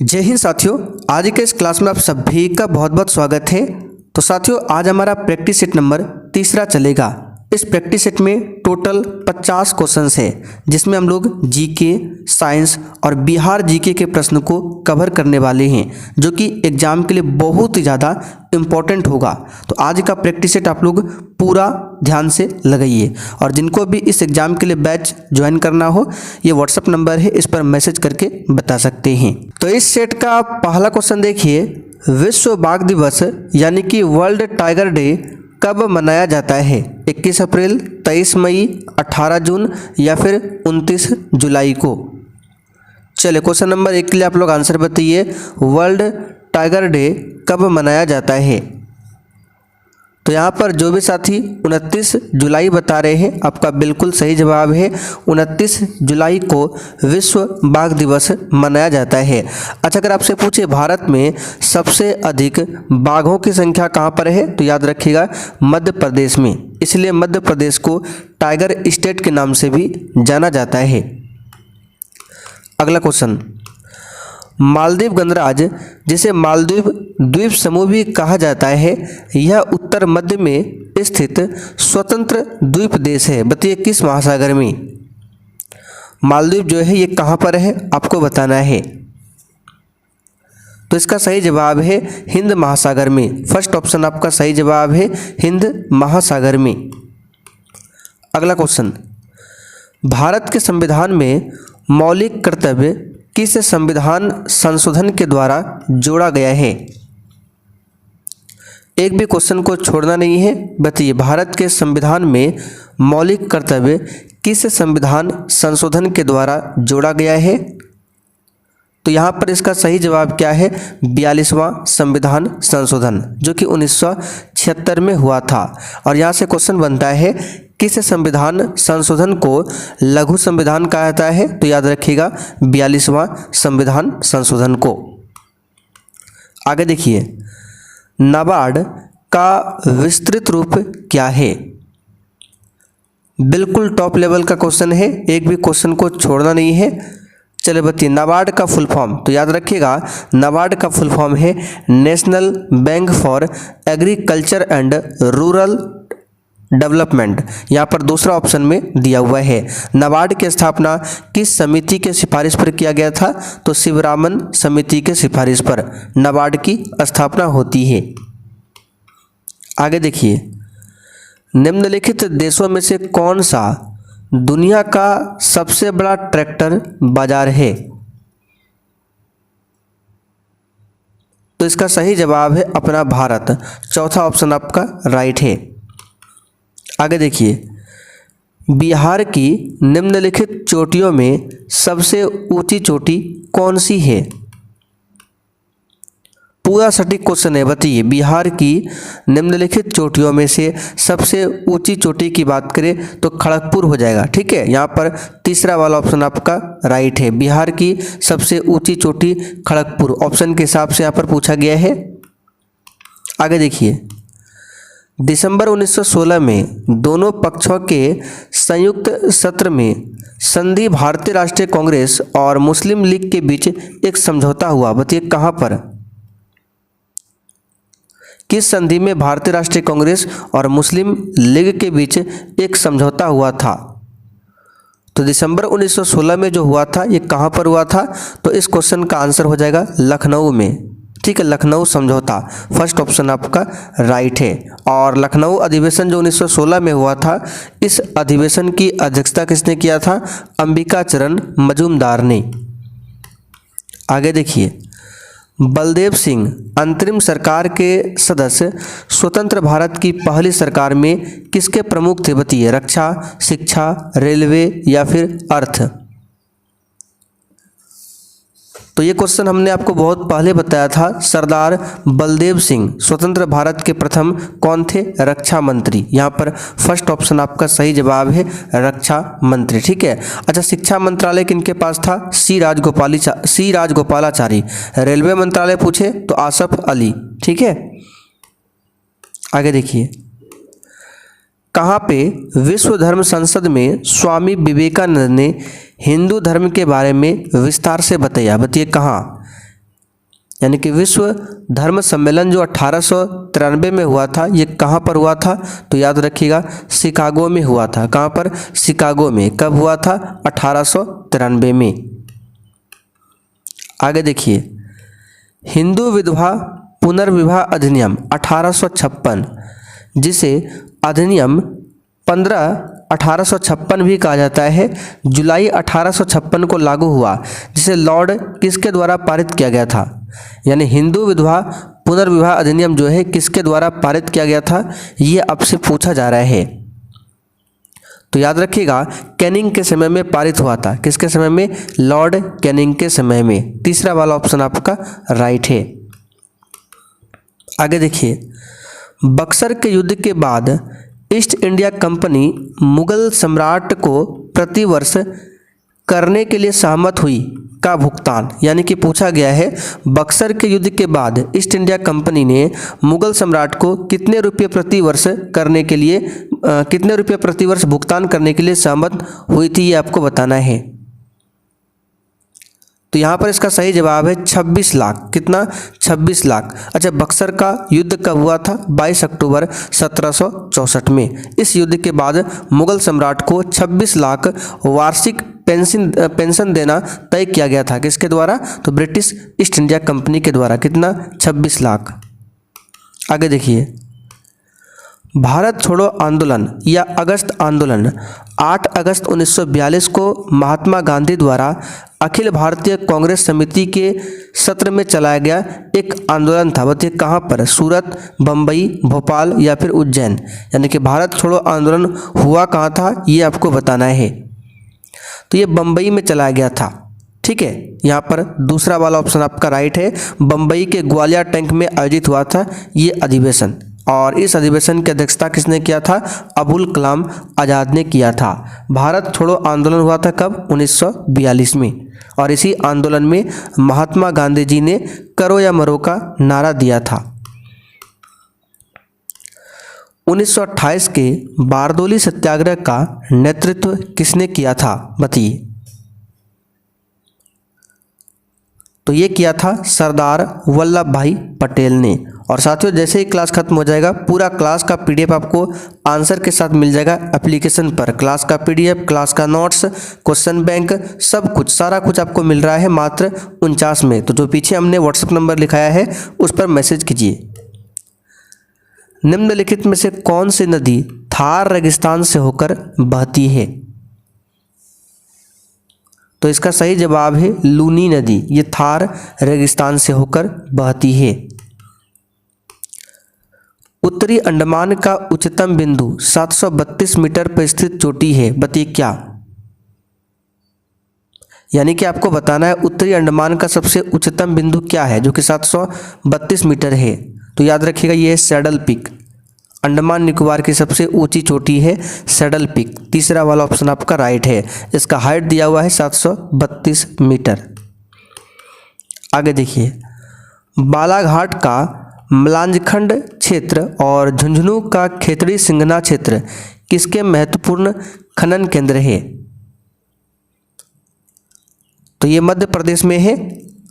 जय हिंद साथियों, आज के इस क्लास में आप सभी का बहुत बहुत स्वागत है। तो साथियों, आज हमारा प्रैक्टिस सेट नंबर 3 चलेगा। इस प्रैक्टिस सेट में टोटल 50 क्वेश्चंस है, जिसमें हम लोग जीके, साइंस और बिहार जीके के प्रश्न को कवर करने वाले हैं, जो कि एग्जाम के लिए बहुत ही ज़्यादा इम्पोर्टेंट होगा। तो आज का प्रैक्टिस सेट आप लोग पूरा ध्यान से लगाइए, और जिनको भी इस एग्ज़ाम के लिए बैच ज्वाइन करना हो, ये व्हाट्सअप नंबर है, इस पर मैसेज करके बता सकते हैं। तो इस सेट का पहला क्वेश्चन देखिए, विश्व बाघ दिवस यानी कि वर्ल्ड टाइगर डे कब मनाया जाता है? 21 अप्रैल, 23 मई, 18 जून या फिर 29 जुलाई को? चलिए, क्वेश्चन नंबर 1 के लिए आप लोग आंसर बताइए। वर्ल्ड टाइगर डे कब मनाया जाता है? तो यहाँ पर जो भी साथी 29 जुलाई बता रहे हैं, आपका बिल्कुल सही जवाब है। 29 जुलाई को विश्व बाघ दिवस मनाया जाता है। अच्छा, अगर आपसे पूछे भारत में सबसे अधिक बाघों की संख्या कहाँ पर है, तो याद रखिएगा मध्य प्रदेश में। इसलिए मध्य प्रदेश को टाइगर स्टेट के नाम से भी जाना जाता है। अगला क्वेश्चन, मालदीव गणराज्य, जिसे मालदीव द्वीप समूह भी कहा जाता है, यह उत्तर मध्य में स्थित स्वतंत्र द्वीप देश है। बताइए किस महासागर में? मालदीव जो है ये कहाँ पर है, आपको बताना है। तो इसका सही जवाब है हिंद महासागर में। फर्स्ट ऑप्शन आपका सही जवाब है, हिंद महासागर में। अगला क्वेश्चन, भारत के संविधान में मौलिक कर्तव्य किस संविधान संशोधन के द्वारा जोड़ा गया है? एक भी क्वेश्चन को छोड़ना नहीं है। बताइए, भारत के संविधान में मौलिक कर्तव्य किस संविधान संशोधन के द्वारा जोड़ा गया है? तो यहाँ पर इसका सही जवाब क्या है? 42वां संविधान संशोधन, जो कि 1976 में हुआ था। और यहाँ से क्वेश्चन बनता है, किस संविधान संशोधन को लघु संविधान कहा जाता है? तो याद रखिएगा 42वां संविधान संशोधन को। आगे देखिए, नाबार्ड का विस्तृत रूप क्या है? बिल्कुल टॉप लेवल का क्वेश्चन है, एक भी क्वेश्चन को छोड़ना नहीं है। चले बताइए, नाबार्ड का फुल फॉर्म। तो याद रखिएगा नाबार्ड का फुल फॉर्म है national bank for agriculture and rural development. यहाँ पर दूसरा ऑप्शन में दिया हुआ है। नाबार्ड की स्थापना किस समिति के सिफारिश पर किया गया था? तो शिवरामन समिति के सिफारिश पर नाबार्ड की स्थापना होती है। आगे देखिए, निम्नलिखित देशों में से कौन सा दुनिया का सबसे बड़ा ट्रैक्टर बाजार है? तो इसका सही जवाब है अपना भारत। चौथा ऑप्शन आपका राइट है। आगे देखिए, बिहार की निम्नलिखित चोटियों में सबसे ऊंची चोटी कौन सी है? पूरा सटीक क्वेश्चन है। बताइए, बिहार की निम्नलिखित चोटियों में से सबसे ऊंची चोटी की बात करें तो खड़गपुर हो जाएगा। ठीक है, यहाँ पर तीसरा वाला ऑप्शन आपका राइट है। बिहार की सबसे ऊंची चोटी खड़गपुर ऑप्शन के हिसाब से यहाँ पर पूछा गया है। आगे देखिए, दिसंबर 1916 में दोनों पक्षों के संयुक्त सत्र में संधि भारतीय राष्ट्रीय कांग्रेस और मुस्लिम लीग के बीच एक समझौता हुआ। बताइए कहाँ पर? किस संधि में भारतीय राष्ट्रीय कांग्रेस और मुस्लिम लीग के बीच एक समझौता हुआ था? तो दिसंबर 1916 में जो हुआ था, ये कहाँ पर हुआ था? तो इस क्वेश्चन का आंसर हो जाएगा लखनऊ में। ठीक है, लखनऊ समझौता फर्स्ट ऑप्शन आपका राइट है। और लखनऊ अधिवेशन जो 1916 में हुआ था, इस अधिवेशन की अध्यक्षता किसने किया था? अंबिका चरण मजूमदार ने। आगे देखिए, बलदेव सिंह अंतरिम सरकार के सदस्य स्वतंत्र भारत की पहली सरकार में किसके प्रमुख थे? बताइए, रक्षा, शिक्षा, रेलवे या फिर अर्थ? तो ये क्वेश्चन हमने आपको बहुत पहले बताया था। सरदार बलदेव सिंह स्वतंत्र भारत के प्रथम कौन थे? रक्षा मंत्री। यहाँ पर फर्स्ट ऑप्शन आपका सही जवाब है, रक्षा मंत्री। ठीक है। अच्छा, शिक्षा मंत्रालय किनके पास था? सी राजगोपालाचारी। रेलवे मंत्रालय पूछे तो आसफ अली। ठीक है। आगे देखिए, कहाँ पे विश्व धर्म संसद में स्वामी विवेकानंद ने हिंदू धर्म के बारे में विस्तार से बताया? बताइए कहाँ? यानी कि विश्व धर्म सम्मेलन जो 1893 में हुआ था, ये कहाँ पर हुआ था? तो याद रखिएगा शिकागो में हुआ था। कहाँ पर? शिकागो में। कब हुआ था? 1893 में। आगे देखिए, हिंदू विधवा पुनर्विवाह अधिनियम 1856, जिसे अधिनियम 1856 भी कहा जाता है, जुलाई 1856 को लागू हुआ, जिसे लॉर्ड किसके द्वारा पारित किया गया था? यानी हिंदू विधवा पुनर्विवाह अधिनियम जो है किसके द्वारा पारित किया गया था, ये आपसे पूछा जा रहा है। तो याद रखिएगा कैनिंग के समय में पारित हुआ था। किसके समय में? लॉर्ड कैनिंग के समय में। तीसरा वाला ऑप्शन आपका राइट है। आगे देखिए, बक्सर के युद्ध के बाद ईस्ट इंडिया कंपनी मुगल सम्राट को प्रतिवर्ष करने के लिए सहमत हुई का भुगतान, यानी कि पूछा गया है बक्सर के युद्ध के बाद ईस्ट इंडिया कंपनी ने मुगल सम्राट को कितने रुपये प्रतिवर्ष करने के लिए कितने रुपये प्रतिवर्ष भुगतान करने के लिए सहमत हुई थी, ये आपको बताना है। तो यहाँ पर इसका सही जवाब है 26 लाख। कितना? 26 लाख। अच्छा, बक्सर का युद्ध कब हुआ था? 22 अक्टूबर 1764 में। इस युद्ध के बाद मुगल सम्राट को 26 लाख वार्षिक पेंशन देना तय किया गया था। किसके द्वारा? तो ब्रिटिश ईस्ट इंडिया कंपनी के द्वारा। कितना? 26 लाख। आगे देखिए, भारत छोड़ो आंदोलन या अगस्त आंदोलन 8 अगस्त 1942 को महात्मा गांधी द्वारा अखिल भारतीय कांग्रेस समिति के सत्र में चलाया गया एक आंदोलन था। बताइए कहाँ पर? सूरत, बम्बई, भोपाल या फिर उज्जैन। यानी कि भारत छोड़ो आंदोलन हुआ कहाँ था, ये आपको बताना है। तो ये बम्बई में चलाया गया था। ठीक है, यहाँ पर दूसरा वाला ऑप्शन आपका राइट है। बम्बई के ग्वालियर टैंक में आयोजित हुआ था ये अधिवेशन, और इस अधिवेशन की अध्यक्षता किसने किया था? अबुल कलाम आज़ाद ने किया था। भारत छोड़ो आंदोलन हुआ था कब? 1942 में, और इसी आंदोलन में महात्मा गांधी जी ने करो या मरो का नारा दिया था। 1928 के बारदोली सत्याग्रह का नेतृत्व किसने किया था? बताइए। तो ये किया था सरदार वल्लभ भाई पटेल ने। और साथियों, जैसे ही क्लास खत्म हो जाएगा पूरा क्लास का पीडीएफ आपको आंसर के साथ मिल जाएगा एप्लीकेशन पर। क्लास का पीडीएफ, क्लास का नोट्स, क्वेश्चन बैंक, सब कुछ, सारा कुछ आपको मिल रहा है मात्र 49 में। तो जो पीछे हमने व्हाट्सएप नंबर लिखाया है उस पर मैसेज कीजिए। निम्नलिखित में से कौन सी नदी थार रेगिस्तान से होकर बहती है? तो इसका सही जवाब है लूनी नदी। ये थार रेगिस्तान से होकर बहती है। उत्तरी अंडमान का उच्चतम बिंदु 732 मीटर पर स्थित चोटी है। बताइए क्या? यानी कि आपको बताना है उत्तरी अंडमान का सबसे उच्चतम बिंदु क्या है, जो कि 732 मीटर है। तो याद रखिएगा ये है सैडल पीक। अंडमान निकोबार की सबसे ऊंची चोटी है सैडल पीक। तीसरा वाला ऑप्शन आपका राइट है। इसका हाइट दिया हुआ है 732 मीटर। आगे देखिए, बालाघाट का मलांजखंड क्षेत्र और झुंझुनू का खेतड़ी सिंगना क्षेत्र किसके महत्वपूर्ण खनन केंद्र है? तो ये मध्य प्रदेश में है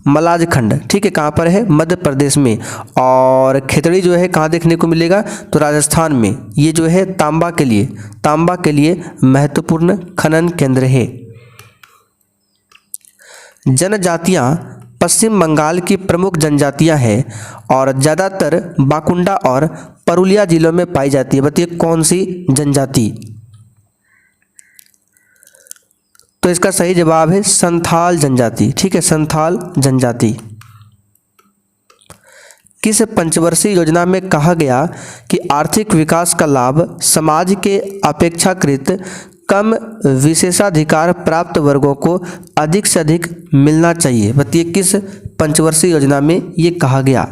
मलाजखंड। ठीक है, कहाँ पर है? मध्य प्रदेश में। और खेतड़ी जो है कहाँ देखने को मिलेगा? तो राजस्थान में। ये जो है तांबा के लिए महत्वपूर्ण खनन केंद्र है। जनजातियां पश्चिम बंगाल की प्रमुख जनजातियां हैं और ज़्यादातर बाकुंडा और पुरुलिया जिलों में पाई जाती है। बताइए कौन सी जनजाति? तो इसका सही जवाब है संथाल जनजाति। ठीक है, संथाल जनजाति। किस पंचवर्षीय योजना में कहा गया कि आर्थिक विकास का लाभ समाज के अपेक्षाकृत कम विशेषाधिकार प्राप्त वर्गों को अधिक से अधिक मिलना चाहिए? बताइए किस पंचवर्षीय योजना में ये कहा गया?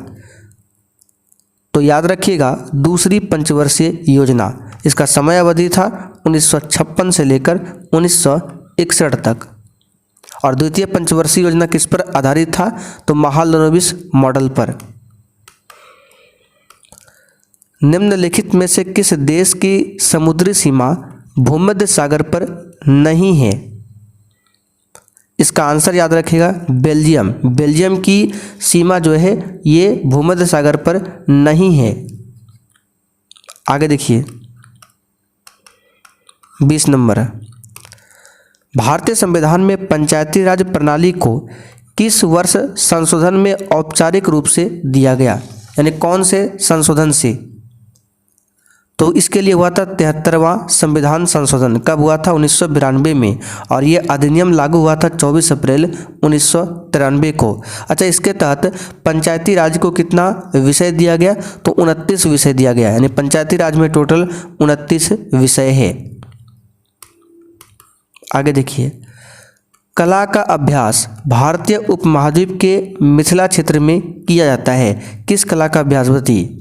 तो याद रखिएगा दूसरी पंचवर्षीय योजना। इसका समय अवधि था 1956 से लेकर 1961 तक। और द्वितीय पंचवर्षीय योजना किस पर आधारित था? तो महालनोबिस मॉडल पर। निम्नलिखित में से किस देश की समुद्री सीमा भूमध्य सागर पर नहीं है? इसका आंसर याद रखिएगा बेल्जियम। बेल्जियम की सीमा जो है ये भूमध्य सागर पर नहीं है। आगे देखिए 20 नंबर, भारतीय संविधान में पंचायती राज प्रणाली को किस वर्ष संशोधन में औपचारिक रूप से दिया गया, यानी कौन से संशोधन से? तो इसके लिए हुआ था 73वां संविधान संशोधन। कब हुआ था? 1992 में, और ये अधिनियम लागू हुआ था 24 अप्रैल 1993 को। अच्छा, इसके तहत पंचायती राज को कितना विषय दिया गया? तो 29 विषय दिया गया, यानी पंचायती राज में टोटल 29 विषय है। आगे देखिए, कला का अभ्यास भारतीय उपमहाद्वीप के मिथिला क्षेत्र में किया जाता है। किस कला का अभ्यास बताइए?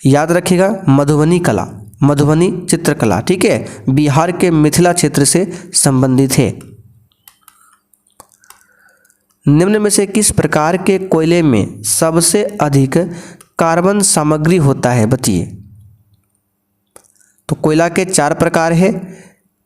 याद रखिएगा मधुबनी कला, मधुबनी चित्रकला, ठीक है, बिहार के मिथिला क्षेत्र से संबंधित है। निम्न में से किस प्रकार के कोयले में सबसे अधिक कार्बन सामग्री होता है बताइए? तो कोयला के 4 प्रकार है।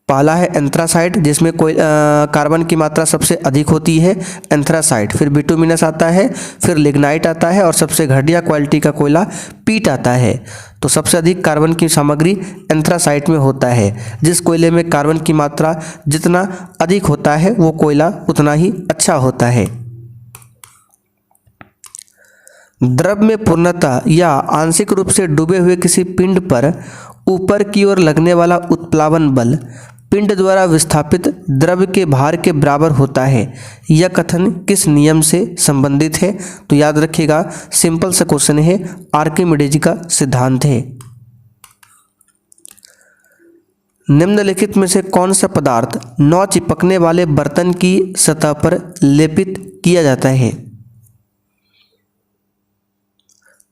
पहला है एंथ्रासाइट, जिसमें कार्बन की मात्रा सबसे अधिक होती है, एंथ्रासाइट। फिर बिटुमिनस आता है, फिर लिग्नाइट आता है, और सबसे घटिया क्वालिटी का कोयला पीट आता है। तो सबसे अधिक कार्बन की सामग्री एंथ्रासाइट में होता है। जिस कोयले में कार्बन की मात्रा जितना अधिक होता है वो कोयला उतना ही अच्छा होता है। द्रव में पूर्णतः या आंशिक रूप से डूबे हुए किसी पिंड पर ऊपर की ओर लगने वाला उत्प्लावन बल पिंड द्वारा विस्थापित द्रव के भार के बराबर होता है। यह कथन किस नियम से संबंधित है? तो याद रखिएगा सिंपल सा क्वेश्चन है, आर्किमिडीज का सिद्धांत है। निम्नलिखित में से कौन सा पदार्थ न चिपकने वाले बर्तन की सतह पर लेपित किया जाता है?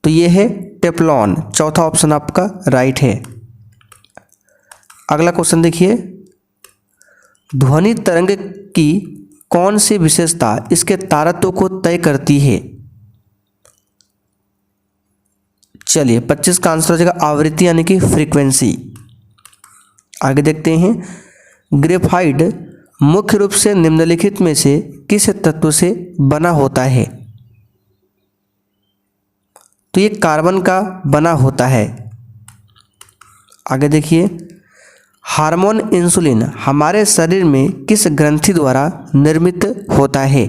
तो यह है टेफ्लॉन। चौथा ऑप्शन आपका राइट है। अगला क्वेश्चन देखिए, ध्वनि तरंग की कौन सी विशेषता इसके तारत्व को तय करती है? चलिए 25 का आंसर हो जाएगा आवृत्ति, यानी कि फ्रीक्वेंसी। आगे देखते हैं, ग्रेफाइट मुख्य रूप से निम्नलिखित में से किस तत्व से बना होता है? तो ये कार्बन का बना होता है। आगे देखिए, हार्मोन इंसुलिन हमारे शरीर में किस ग्रंथि द्वारा निर्मित होता है?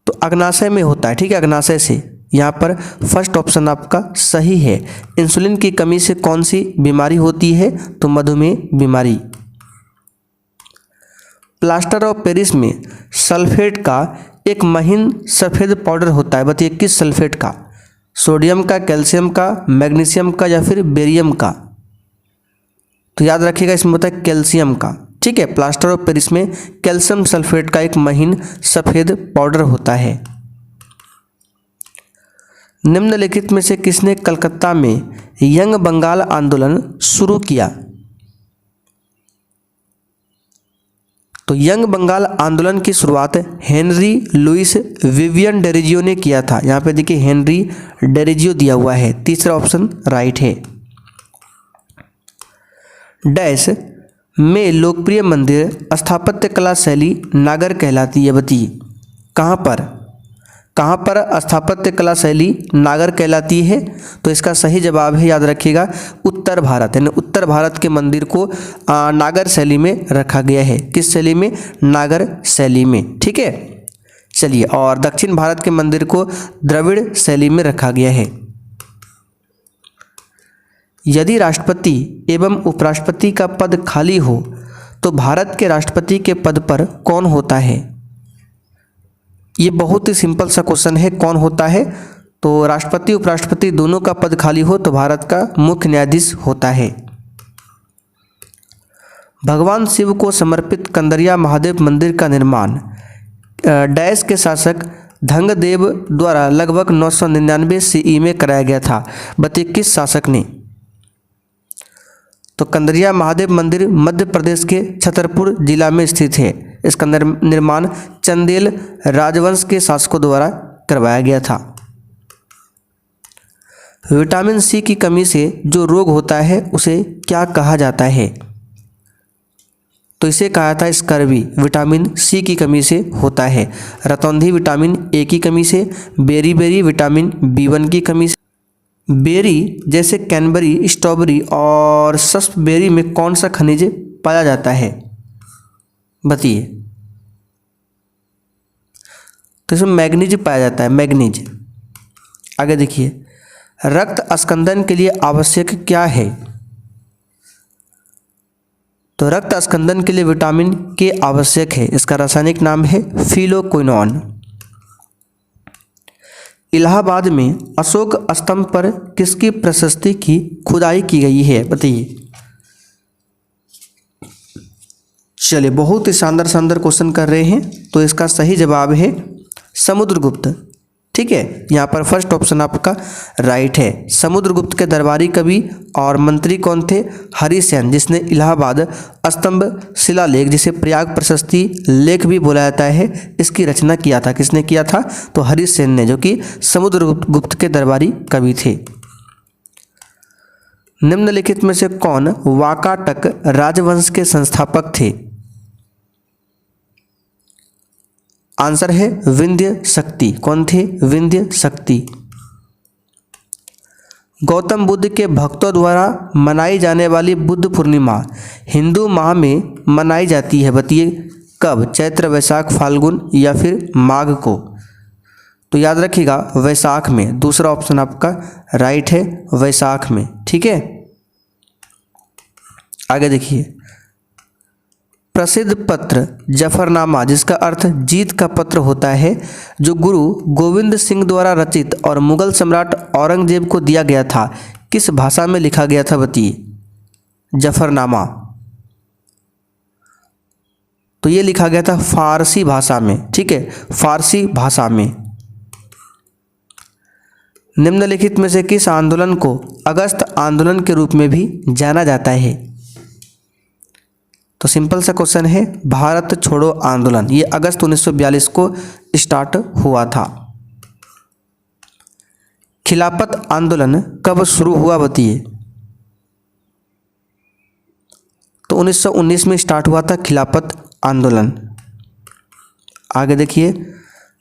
तो अग्नाशय में होता है, ठीक है, अग्नाशय से। यहाँ पर फर्स्ट ऑप्शन आपका सही है। इंसुलिन की कमी से कौन सी बीमारी होती है? तो मधुमेह बीमारी। प्लास्टर ऑफ पेरिस में सल्फेट का एक महीन सफ़ेद पाउडर होता है, बताइए किस सल्फेट का? सोडियम का, कैल्शियम का, मैग्नीशियम का, या फिर बेरियम का? तो याद रखिएगा इसमें होता है कैल्शियम का, ठीक है। प्लास्टर ऑफ पेरिस में कैल्शियम सल्फेट का एक महीन सफ़ेद पाउडर होता है। निम्नलिखित में से किसने कलकत्ता में यंग बंगाल आंदोलन शुरू किया? तो यंग बंगाल आंदोलन की शुरुआत हेनरी लुइस विवियन डेरिजियो ने किया था। यहाँ पे देखिए हेनरी डेरिजियो दिया हुआ है, तीसरा ऑप्शन राइट है। डैश में लोकप्रिय मंदिर स्थापत्य कला शैली नागर कहलाती है, बताइए कहाँ पर स्थापत्य कला शैली नागर कहलाती है? तो इसका सही जवाब है, याद रखिएगा, उत्तर भारत। यानी उत्तर भारत के मंदिर को नागर शैली में रखा गया है। किस शैली में? नागर शैली में, ठीक है। चलिए, और दक्षिण भारत के मंदिर को द्रविड़ शैली में रखा गया है। यदि राष्ट्रपति एवं उपराष्ट्रपति का पद खाली हो तो भारत के राष्ट्रपति के पद पर कौन होता है? ये बहुत ही सिंपल सा क्वेश्चन है, कौन होता है? तो राष्ट्रपति उपराष्ट्रपति दोनों का पद खाली हो तो भारत का मुख्य न्यायाधीश होता है। भगवान शिव को समर्पित कंदरिया महादेव मंदिर का निर्माण डैश के शासक धंगदेव द्वारा लगभग 999 CE में कराया गया था, बताइए किस शासक ने? तो कंदरिया महादेव मंदिर मध्य प्रदेश के छतरपुर जिला में स्थित है। इसका निर्माण चंदेल राजवंश के शासकों द्वारा करवाया गया था। विटामिन सी की कमी से जो रोग होता है उसे क्या कहा जाता है? तो इसे कहा था स्कर्वी, विटामिन सी की कमी से होता है। रतौंधी विटामिन ए की कमी से, बेरी विटामिन B1 की कमी से। बेरी जैसे कैनबरी, स्ट्रॉबेरी और सस्पेरी में कौन सा खनिज पाया जाता है, बताइए। तो इसमें मैग्नीज पाया जाता है, मैग्नीज। आगे देखिए, रक्त अस्कंदन के लिए आवश्यक क्या है? तो रक्त अस्कंदन के लिए विटामिन के आवश्यक है। इसका रासायनिक नाम है फिलोक्विनोन। इलाहाबाद में अशोक स्तंभ पर किसकी प्रशस्ति की खुदाई की गई है, बताइए। चलिए, बहुत ही शानदार क्वेश्चन कर रहे हैं। तो इसका सही जवाब है समुद्रगुप्त। ठीक है, यहाँ पर फर्स्ट ऑप्शन आपका राइट है। समुद्रगुप्त के दरबारी कवि और मंत्री कौन थे? हरिसेन, जिसने इलाहाबाद स्तंभ शिलालेख, जिसे प्रयाग प्रशस्ति लेख भी बोला जाता है, इसकी रचना किया था। किसने किया था? तो हरिसेन ने, जो कि समुद्रगुप्त के दरबारी कवि थे। निम्नलिखित में से कौन वाकाटक राजवंश के संस्थापक थे? आंसर है विंध्य शक्ति। कौन थे? विंध्य शक्ति। गौतम बुद्ध के भक्तों द्वारा मनाई जाने वाली बुद्ध पूर्णिमा हिंदू माह में मनाई जाती है, बताइए कब? चैत्र, वैशाख, फाल्गुन या फिर माघ को? तो याद रखिएगा वैशाख में। दूसरा ऑप्शन आपका राइट है, वैशाख में। ठीक है, आगे देखिए, प्रसिद्ध पत्र जफरनामा, जिसका अर्थ जीत का पत्र होता है, जो गुरु गोविंद सिंह द्वारा रचित और मुगल सम्राट औरंगजेब को दिया गया था, किस भाषा में लिखा गया था, बताइए। जफरनामा, तो ये लिखा गया था फारसी भाषा में। ठीक है, फारसी भाषा में। निम्नलिखित में से किस आंदोलन को अगस्त आंदोलन के रूप में भी जाना जाता है? तो सिंपल सा क्वेश्चन है, भारत छोड़ो आंदोलन। ये अगस्त 1942 को स्टार्ट हुआ था। खिलाफत आंदोलन कब शुरू हुआ, बताइए। तो 1919 में स्टार्ट हुआ था खिलाफत आंदोलन। आगे देखिए,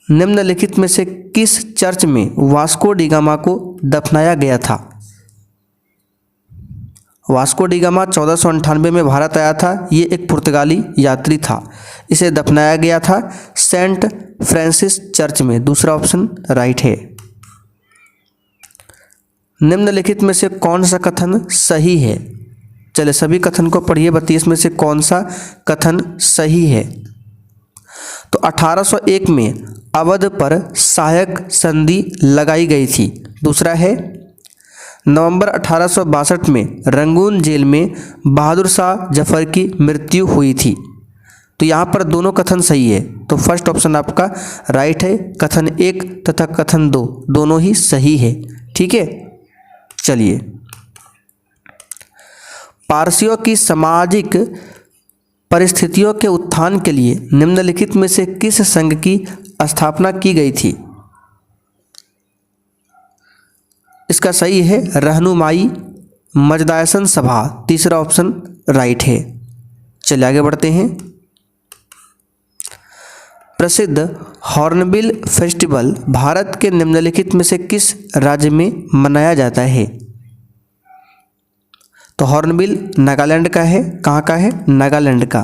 निम्नलिखित में से किस चर्च में वास्को डी गामा को दफनाया गया था? वास्को डी गामा 1498 में भारत आया था। ये एक पुर्तगाली यात्री था। इसे दफनाया गया था सेंट फ्रांसिस चर्च में। दूसरा ऑप्शन राइट है। निम्नलिखित में से कौन सा कथन सही है? चले सभी कथन को पढ़िए, बताइए इसमें से कौन सा कथन सही है। तो 1801 में अवध पर सहायक संधि लगाई गई थी। दूसरा है, नवंबर 1862 में रंगून जेल में बहादुर शाह जफर की मृत्यु हुई थी। तो यहाँ पर दोनों कथन सही है। तो फर्स्ट ऑप्शन आपका राइट है। कथन 1 तथा कथन 2 दोनों ही सही है। ठीक है, चलिए, पारसियों की सामाजिक परिस्थितियों के उत्थान के लिए निम्नलिखित में से किस संघ की स्थापना की गई थी? इसका सही है रहनुमाई मजदायसन सभा। तीसरा ऑप्शन राइट है। चलिए आगे बढ़ते हैं। प्रसिद्ध हॉर्नबिल फेस्टिवल भारत के निम्नलिखित में से किस राज्य में मनाया जाता है? तो हॉर्नबिल नागालैंड का है। कहाँ का है? नागालैंड का।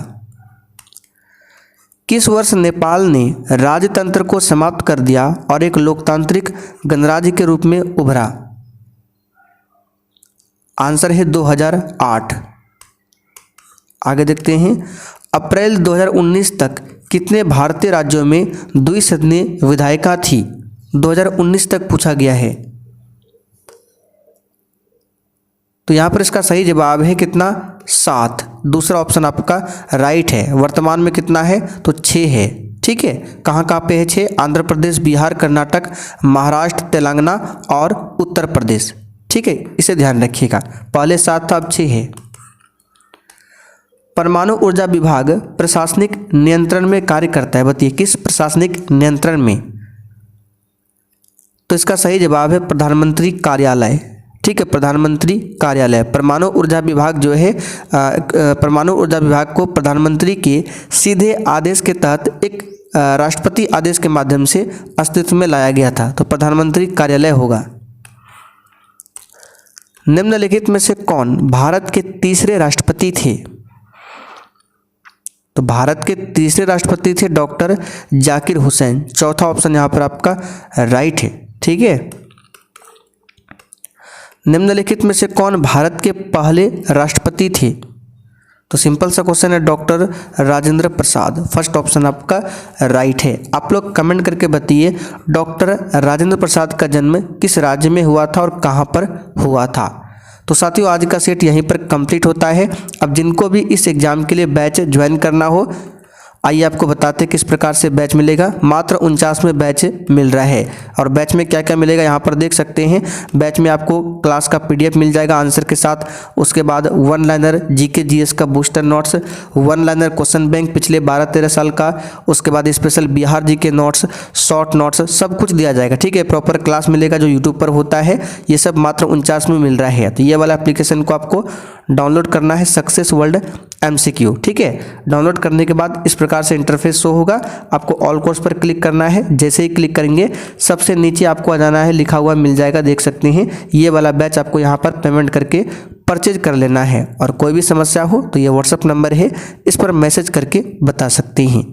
किस वर्ष नेपाल ने राजतंत्र को समाप्त कर दिया और एक लोकतांत्रिक गणराज्य के रूप में उभरा? आंसर है 2008। आगे देखते हैं, अप्रैल 2019 तक कितने भारतीय राज्यों में द्विसदनीय विधायिका थी? 2019 तक पूछा गया है। तो यहाँ पर इसका सही जवाब है कितना? 7। दूसरा ऑप्शन आपका राइट है। वर्तमान में कितना है? तो 6 है। ठीक है, कहाँ कहाँ पे है 6? आंध्र प्रदेश, बिहार, कर्नाटक, महाराष्ट्र, तेलंगाना और उत्तर प्रदेश। ठीक है, इसे ध्यान रखिएगा। पहले 7 था, अब 6 है। परमाणु ऊर्जा विभाग प्रशासनिक नियंत्रण में कार्य करता है, बताइए किस प्रशासनिक नियंत्रण में? तो इसका सही जवाब है प्रधानमंत्री कार्यालय। ठीक है, प्रधानमंत्री कार्यालय। परमाणु ऊर्जा विभाग जो है परमाणु ऊर्जा विभाग को प्रधानमंत्री के सीधे आदेश के तहत एक राष्ट्रपति आदेश के माध्यम से अस्तित्व में लाया गया था, तो प्रधानमंत्री कार्यालय होगा। निम्नलिखित में से कौन भारत के तीसरे राष्ट्रपति थे? तो भारत के तीसरे राष्ट्रपति थे डॉक्टर जाकिर हुसैन। चौथा ऑप्शन यहाँ पर आपका राइट है। ठीक है, निम्नलिखित में से कौन भारत के पहले राष्ट्रपति थे? तो सिंपल सा क्वेश्चन है, doctor Rajendra Prasad. First option आपका राइट है। आप लोग कमेंट करके बताइए डॉक्टर राजेंद्र प्रसाद का जन्म किस राज्य में हुआ था और कहाँ पर हुआ था। तो साथियों आज का सेट यहीं पर कंप्लीट होता है। अब जिनको भी इस एग्ज़ाम के लिए बैच ज्वाइन करना हो, आइए आपको बताते हैं किस प्रकार से बैच मिलेगा। मात्र 49 में बैच मिल रहा है और बैच में क्या क्या मिलेगा यहाँ पर देख सकते हैं। बैच में आपको क्लास का PDF मिल जाएगा आंसर के साथ, उसके बाद वन लाइनर GK GS का booster notes, one liner question bank पिछले 12-13 साल का, उसके बाद special Bihar GK notes, short notes, सब कुछ दिया जाएगा। ठीक है, प्रॉपर क्लास मिलेगा जो यूट्यूब पर होता है। ये सब मात्र 49 में मिल रहा है। तो ये वाला एप्लीकेशन को आपको डाउनलोड करना है, सक्सेस वर्ल्ड MCQ। ठीक है, डाउनलोड करने के बाद इस प्रकार से इंटरफेस शो होगा। आपको ऑल कोर्स पर क्लिक करना है। जैसे ही क्लिक करेंगे सबसे नीचे आपको आ जाना है, लिखा हुआ मिल जाएगा, देख सकते हैं। ये वाला बैच आपको यहाँ पर पेमेंट करके परचेज कर लेना है। और कोई भी समस्या हो तो ये व्हाट्सएप नंबर है, इस पर मैसेज करके बता सकते हैं।